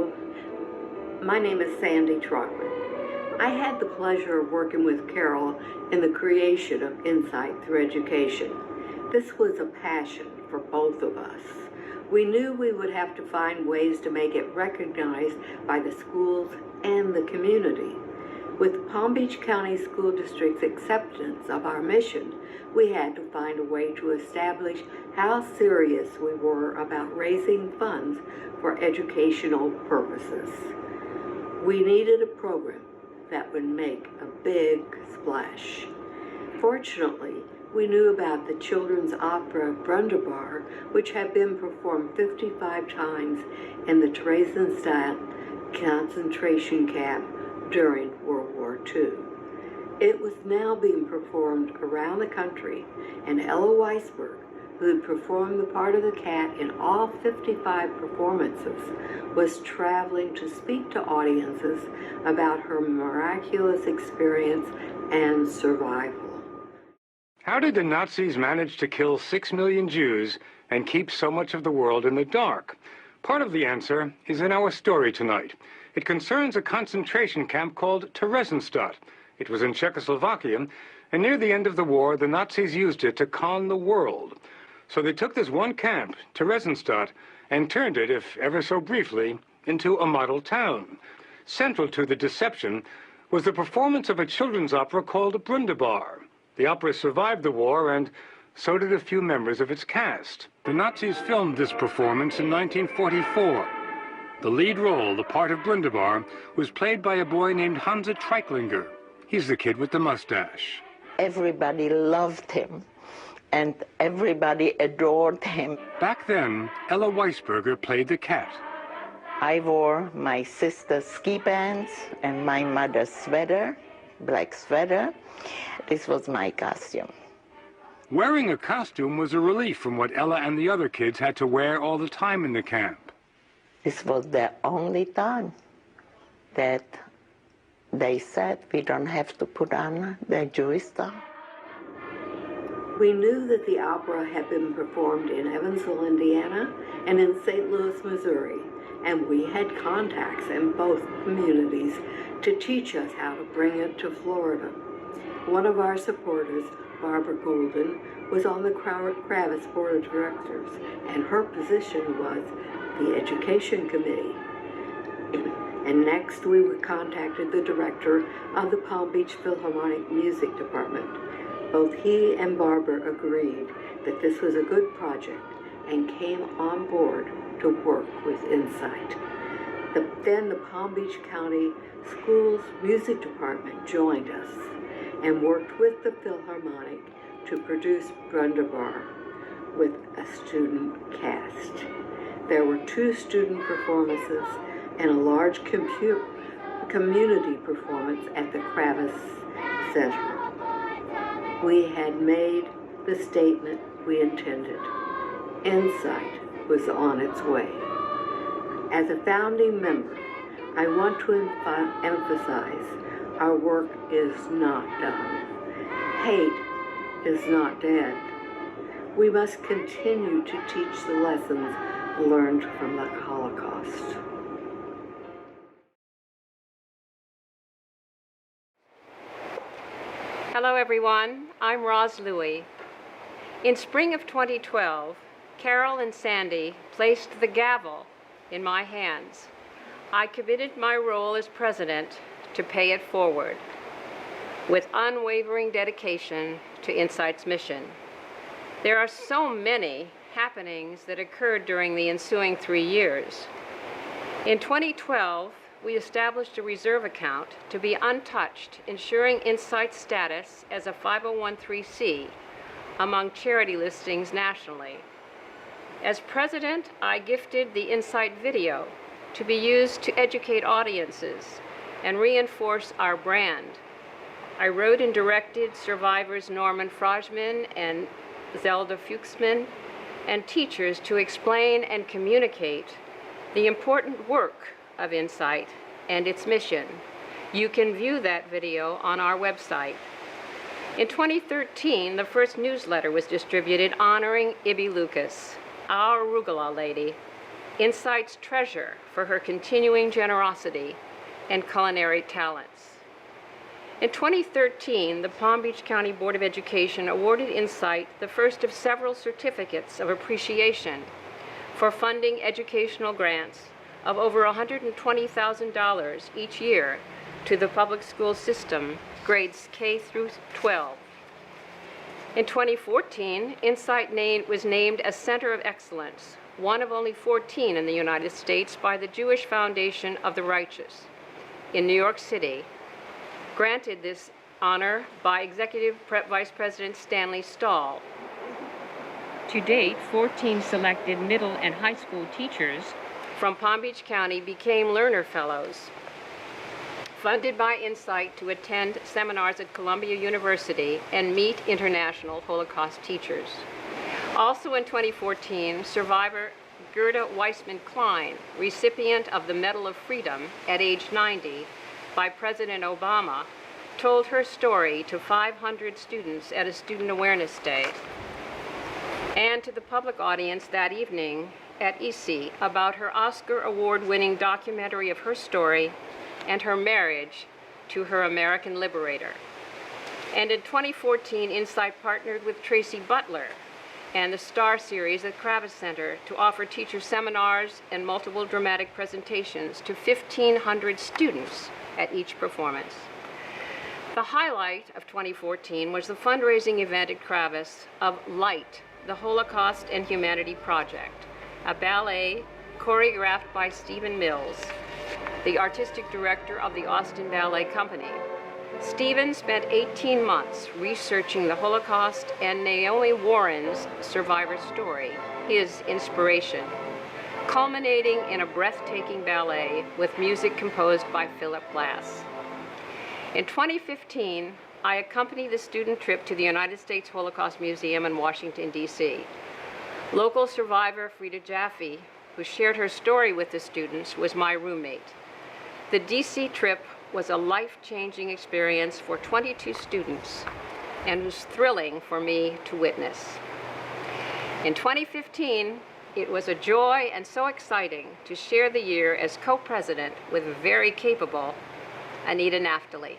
Hello, my name is Sandy Trotman. I had the pleasure of working with Carol in the creation of Insight Through Education. This was a passion for both of us. We knew we would have to find ways to make it recognized by the schools and the community. With Palm Beach County School District's acceptance of our mission, we had to find a way to establish how serious we were about raising funds for educational purposes. We needed a program that would make a big splash. Fortunately, we knew about the children's opera Brunderbar, which had been performed 55 times in the Theresienstadt concentration camp during World War II. It was now being performed around the country, and Ella Weisberg, who had performed the part of the cat in all 55 performances, was traveling to speak to audiences about her miraculous experience and survival. How did the Nazis manage to kill 6 million Jews and keep so much of the world in the dark? Part of the answer is in our story tonight. It concerns a concentration camp called Theresienstadt. It was in Czechoslovakia, and near the end of the war, the Nazis used it to con the world. So they took this one camp, Theresienstadt, and turned it, if ever so briefly, into a model town. Central to the deception was the performance of a children's opera called Brunderbar. The opera survived the war, and so did a few members of its cast. The Nazis filmed this performance in 1944. The lead role, the part of Brunderbar, was played by a boy named Hansa Treichlinger. He's the kid with the mustache. Everybody loved him, and everybody adored him. Back then, Ella Weisberger played the cat. I wore my sister's ski pants and my mother's sweater, black sweater. This was my costume. Wearing a costume was a relief from what Ella and the other kids had to wear all the time in the camp. This was the only time that they said we don't have to put on the Jewish stuff. We knew that the opera had been performed in Evansville, Indiana, and in St. Louis, Missouri, and we had contacts in both communities to teach us how to bring it to Florida. One of our supporters, Barbara Golden, was on the Kravis Board of Directors, and her position was the Education Committee. And next we contacted the director of the Palm Beach Philharmonic Music Department. Both he and Barbara agreed that this was a good project and came on board to work with Insight. Then the Palm Beach County Schools Music Department joined us and worked with the Philharmonic to produce Brunderbar with a student cast. There were 2 student performances and a large community performance at the Kravis Center. We had made the statement we intended. Insight was on its way. As a founding member, I want to emphasize our work is not done. Hate is not dead. We must continue to teach the lessons learned from the Holocaust. Hello everyone, I'm Roz Louie. In spring of 2012, Carol and Sandy placed the gavel in my hands. I committed my role as president to pay it forward with unwavering dedication to Insight's mission. There are so many happenings that occurred during the ensuing 3 years. In 2012, we established a reserve account to be untouched, ensuring Insight's status as a 501(c) among charity listings nationally. As president, I gifted the Insight video to be used to educate audiences and reinforce our brand. I wrote and directed survivors Norman Frajman and Zelda Fuchsman and teachers to explain and communicate the important work of Insight and its mission. You can view that video on our website. In 2013, the first newsletter was distributed honoring Ibby Lucas, our arugula lady. Insight's treasure for her continuing generosity and culinary talents. In 2013, the Palm Beach County Board of Education awarded Insight the first of several certificates of appreciation for funding educational grants of over $120,000 each year to the public school system, grades K through 12. In 2014, Insight was named a Center of Excellence, one of only 14 in the United States, by the Jewish Foundation of the Righteous in New York City, granted this honor by Executive Vice President Stanley Stahl. To date, 14 selected middle and high school teachers from Palm Beach County became Learner Fellows, funded by Insight to attend seminars at Columbia University and meet international Holocaust teachers. Also in 2014, survivor Gerda Weissman-Klein, recipient of the Medal of Freedom at age 90 by President Obama, told her story to 500 students at a Student Awareness Day and to the public audience that evening at EC about her Oscar Award-winning documentary of her story and her marriage to her American liberator. And in 2014, Insight partnered with Tracy Butler and the Star Series at Kravis Center to offer teacher seminars and multiple dramatic presentations to 1,500 students at each performance. The highlight of 2014 was the fundraising event at Kravis of Light, the Holocaust and Humanity Project, a ballet choreographed by Stephen Mills, the artistic director of the Austin Ballet Company. Stephen spent 18 months researching the Holocaust and Naomi Warren's survivor story, his inspiration, culminating in a breathtaking ballet with music composed by Philip Glass. In 2015, I accompanied the student trip to the United States Holocaust Museum in Washington, D.C. Local survivor Frida Jaffe, who shared her story with the students, was my roommate. The D.C. trip was a life-changing experience for 22 students and was thrilling for me to witness. In 2015, it was a joy and so exciting to share the year as co-president with very capable Anita Naftali.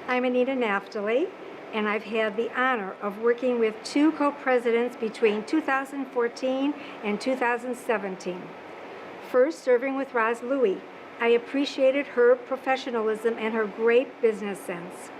I'm Anita Naftali, and I've had the honor of working with two co-presidents between 2014 and 2017. First, serving with Roz Louie, I appreciated her professionalism and her great business sense.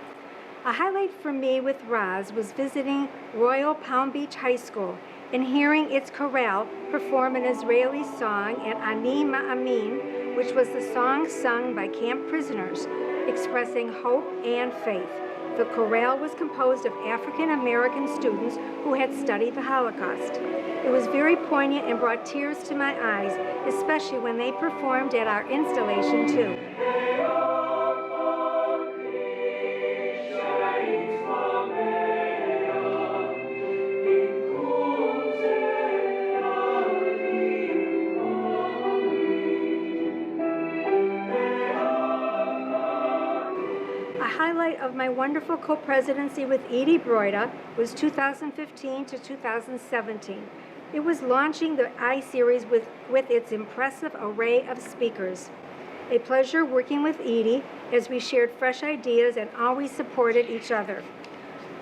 A highlight for me with Roz was visiting Royal Palm Beach High School and hearing its chorale perform an Israeli song at Ani Ma'amin, which was the song sung by camp prisoners, expressing hope and faith. The chorale was composed of African American students who had studied the Holocaust. It was very poignant and brought tears to my eyes, especially when they performed at our installation too. Highlight of my wonderful co-presidency with Edie Broida was 2015 to 2017. It was launching the I-Series with its impressive array of speakers. A pleasure working with Edie as we shared fresh ideas and always supported each other.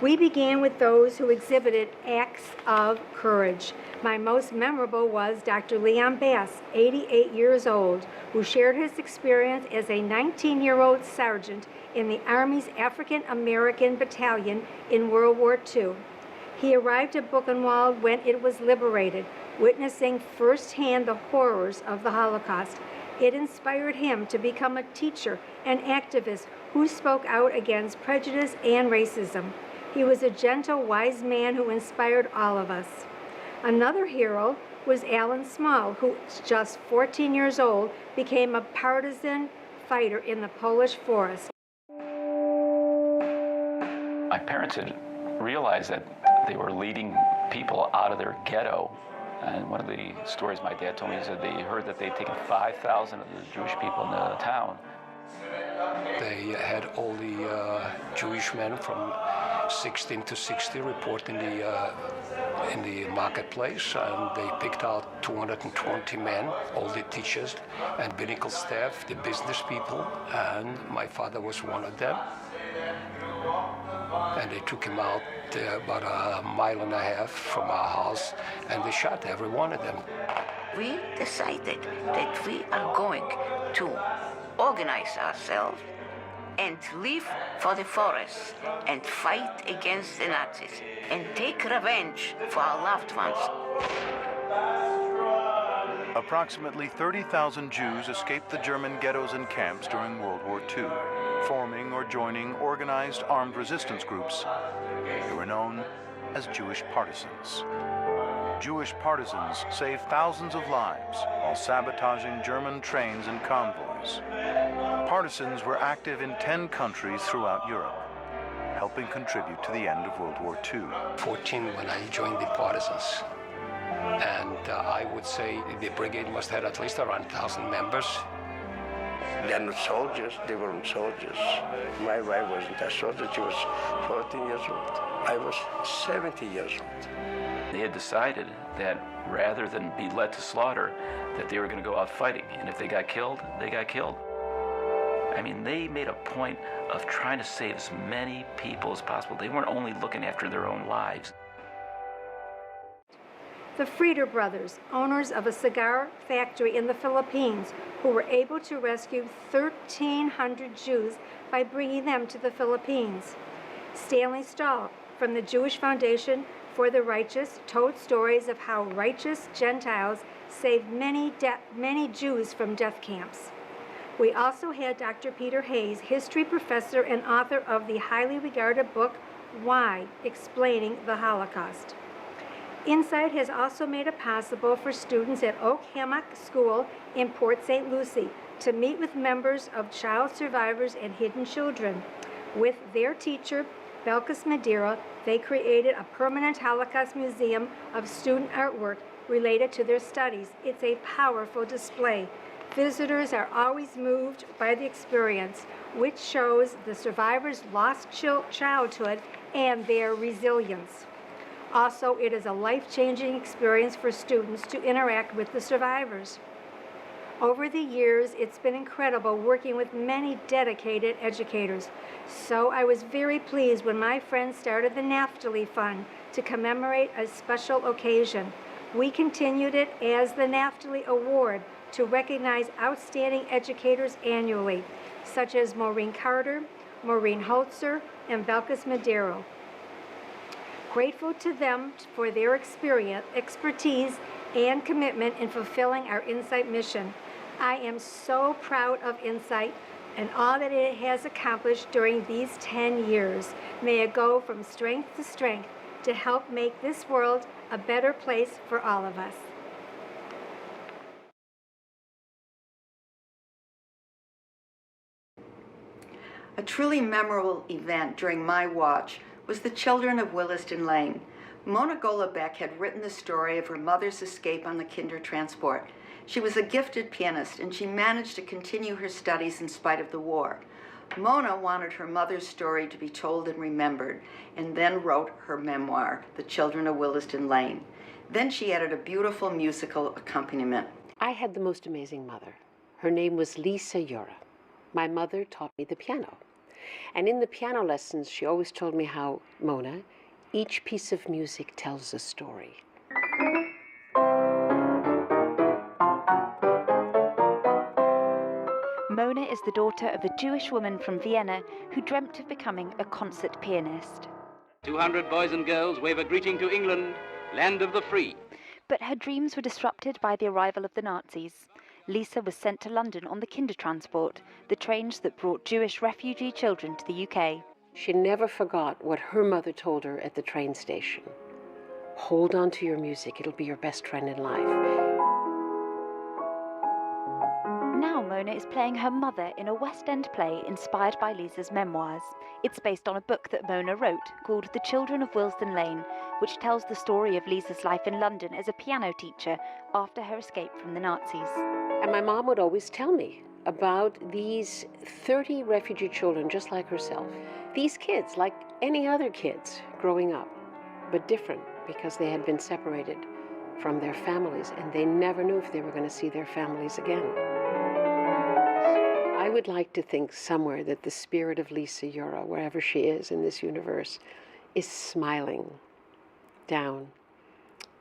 We began with those who exhibited acts of courage. My most memorable was Dr. Leon Bass, 88 years old, who shared his experience as a 19-year-old sergeant in the Army's African American Battalion in World War II. He arrived at Buchenwald when it was liberated, witnessing firsthand the horrors of the Holocaust. It inspired him to become a teacher and activist who spoke out against prejudice and racism. He was a gentle, wise man who inspired all of us. Another hero was Alan Small, who, just 14 years old, became a partisan fighter in the Polish forest. My parents had realized that they were leading people out of their ghetto. And one of the stories my dad told me is that they heard that they'd taken 5,000 of the Jewish people in the town. They had all the Jewish men from 16 to 60 report in the marketplace, and they picked out 220 men, all the teachers and medical staff, the business people, and my father was one of them. And they took him out about a mile and a half from our house, and they shot every one of them. We decided that we are going to organize ourselves and leave for the forest and fight against the Nazis and take revenge for our loved ones. Approximately 30,000 Jews escaped the German ghettos and camps during World War II, forming or joining organized armed resistance groups. They were known as Jewish partisans. Jewish partisans saved thousands of lives while sabotaging German trains and convoys. Partisans were active in 10 countries throughout Europe, helping contribute to the end of World War II. 14 when I joined the partisans. And I would say the brigade must have at least around 1,000 members. They're not soldiers, they weren't soldiers. My wife wasn't a soldier, she was 14 years old. I was 70 years old. They had decided that rather than be led to slaughter, that they were going to go out fighting. And if they got killed, they got killed. I mean, they made a point of trying to save as many people as possible. They weren't only looking after their own lives. The Frieder brothers, owners of a cigar factory in the Philippines, who were able to rescue 1,300 Jews by bringing them to the Philippines. Stanley Stahl, from the Jewish Foundation for the Righteous, told stories of how righteous Gentiles saved many Jews from death camps. We also had Dr. Peter Hayes, history professor and author of the highly regarded book, Why? Explaining the Holocaust. Insight has also made it possible for students at Oak Hammock School in Port St. Lucie to meet with members of child survivors and hidden children. With their teacher, Belkis Madeira, they created a permanent Holocaust museum of student artwork related to their studies. It's a powerful display. Visitors are always moved by the experience, which shows the survivors' lost childhood and their resilience. Also, it is a life-changing experience for students to interact with the survivors. Over the years, it's been incredible working with many dedicated educators. So I was very pleased when my friends started the Naphtali Fund to commemorate a special occasion. We continued it as the Naphtali Award to recognize outstanding educators annually, such as Maureen Carter, Maureen Holzer, and Belkis Madero. Grateful to them for their expertise, and commitment in fulfilling our Insight mission. I am so proud of Insight and all that it has accomplished during these 10 years. May it go from strength to strength to help make this world a better place for all of us. A truly memorable event during my watch was the children of Williston Lane. Mona Golobeck had written the story of her mother's escape on the Kinder transport. She was a gifted pianist, and she managed to continue her studies in spite of the war. Mona wanted her mother's story to be told and remembered, and then wrote her memoir, The Children of Williston Lane. Then she added a beautiful musical accompaniment. I had the most amazing mother. Her name was Lisa Yura. My mother taught me the piano. And in the piano lessons, she always told me how, Mona, each piece of music tells a story. Mona is the daughter of a Jewish woman from Vienna who dreamt of becoming a concert pianist. 200 boys and girls wave a greeting to England, land of the free. But her dreams were disrupted by the arrival of the Nazis. Lisa was sent to London on the Kindertransport, the trains that brought Jewish refugee children to the UK. She never forgot what her mother told her at the train station. Hold on to your music, it'll be your best friend in life. Now Mona is playing her mother in a West End play inspired by Lisa's memoirs. It's based on a book that Mona wrote called The Children of Williston Lane, which tells the story of Lisa's life in London as a piano teacher after her escape from the Nazis. And my mom would always tell me about these 30 refugee children just like herself. these kids, like any other kids growing up, but different because they had been separated from their families and they never knew if they were going to see their families again. I would like to think somewhere that the spirit of Lisa Yura, wherever she is in this universe, is smiling down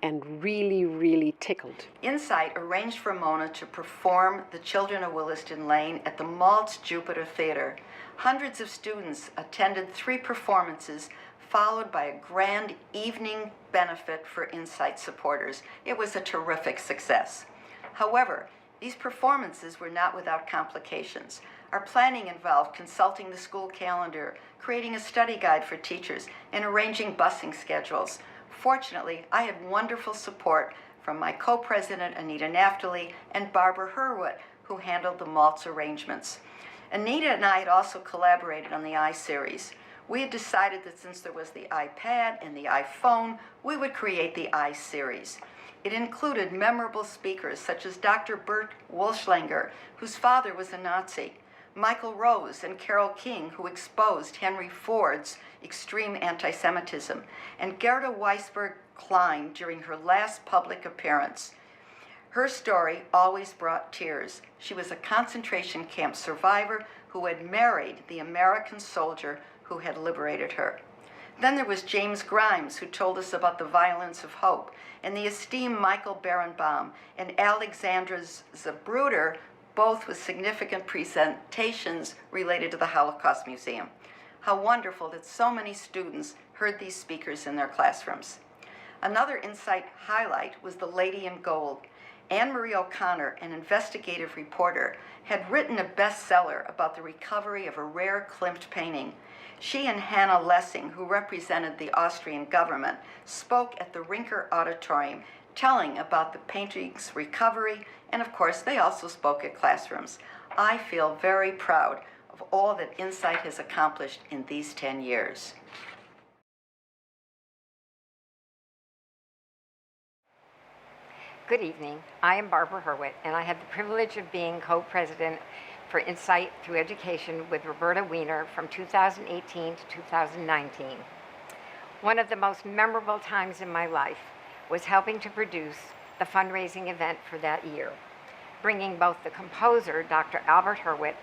and really, really tickled. Insight arranged for Mona to perform The Children of Williston Lane at the Maltz Jupiter Theater. Hundreds of students attended 3 performances, followed by a grand evening benefit for Insight supporters. It was a terrific success. However, these performances were not without complications. Our planning involved consulting the school calendar, creating a study guide for teachers, and arranging busing schedules. Fortunately, I had wonderful support from my co-president, Anita Naftali, and Barbara Hurwitz, who handled the Maltz arrangements. Anita and I had also collaborated on the I-Series. We had decided that since there was the iPad and the iPhone, we would create the I-Series. It included memorable speakers such as Dr. Bert Wolschlanger, whose father was a Nazi, Michael Rose and Carole King, who exposed Henry Ford's extreme anti-Semitism, and Gerda Weisberg Klein during her last public appearance. Her story always brought tears. She was a concentration camp survivor who had married the American soldier who had liberated her. Then there was James Grimes, who told us about the violence of hope, and the esteemed Michael Berenbaum and Alexandra Zabruder, both with significant presentations related to the Holocaust Museum. How wonderful that so many students heard these speakers in their classrooms. Another Insight highlight was The Lady in Gold. Anne Marie O'Connor, an investigative reporter, had written a bestseller about the recovery of a rare Klimt painting. She and Hannah Lessing, who represented the Austrian government, spoke at the Rinker Auditorium, telling about the painting's recovery, and of course they also spoke at classrooms. I feel very proud of all that Insight has accomplished in these 10 years. Good evening. I am Barbara Hurwitz, and I have the privilege of being co-president for Insight Through Education with Roberta Weiner from 2018 to 2019. One of the most memorable times in my life was helping to produce the fundraising event for that year, bringing both the composer, Dr. Albert Hurwitz,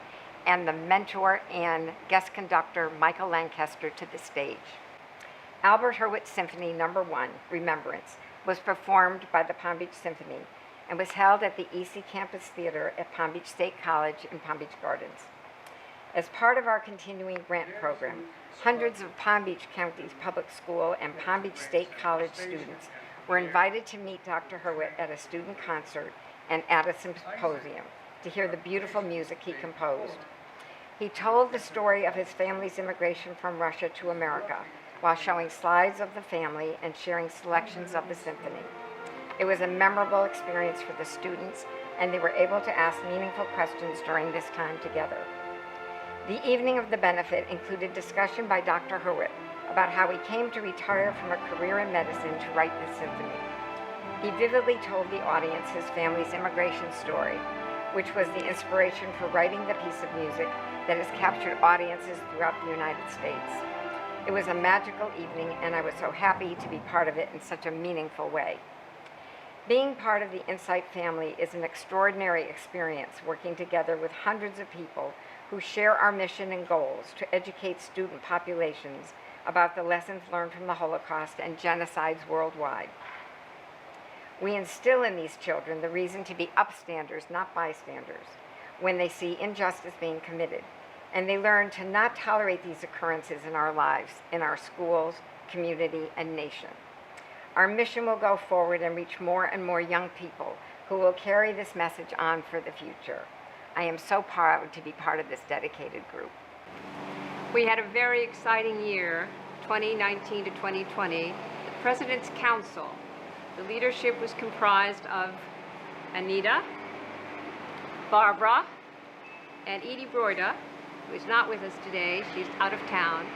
and the mentor and guest conductor, Michael Lancaster, to the stage. Albert Hurwitz Symphony No. 1, Remembrance, was performed by the Palm Beach Symphony and was held at the EC Campus Theater at Palm Beach State College in Palm Beach Gardens. As part of our continuing grant program, hundreds of Palm Beach County's public school and Palm Beach State College students were invited to meet Dr. Hurwitz at a student concert and at a symposium to hear the beautiful music he composed. He told the story of his family's immigration from Russia to America while showing slides of the family and sharing selections of the symphony. It was a memorable experience for the students, and they were able to ask meaningful questions during this time together. The evening of the benefit included discussion by Dr. Hurwitz about how he came to retire from a career in medicine to write this symphony. He vividly told the audience his family's immigration story, which was the inspiration for writing the piece of music that has captured audiences throughout the United States. It was a magical evening, and I was so happy to be part of it in such a meaningful way. Being part of the Insight family is an extraordinary experience, working together with hundreds of people who share our mission and goals to educate student populations about the lessons learned from the Holocaust and genocides worldwide. We instill in these children the reason to be upstanders, not bystanders, when they see injustice being committed, and they learn to not tolerate these occurrences in our lives, in our schools, community, and nation. Our mission will go forward and reach more and more young people who will carry this message on for the future. I am so proud to be part of this dedicated group. We had a very exciting year, 2019 to 2020. The President's Council. The leadership was comprised of Anita, Barbara, and Edie Broida, who is not with us today. She's out of town.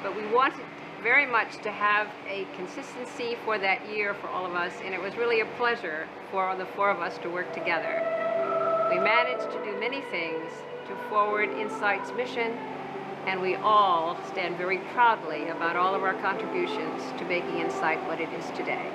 But we wanted very much to have a consistency for that year for all of us, and it was really a pleasure for the 4 of us to work together. We managed to do many things to forward Insight's mission and we all stand very proudly about all of our contributions to making Insight what it is today.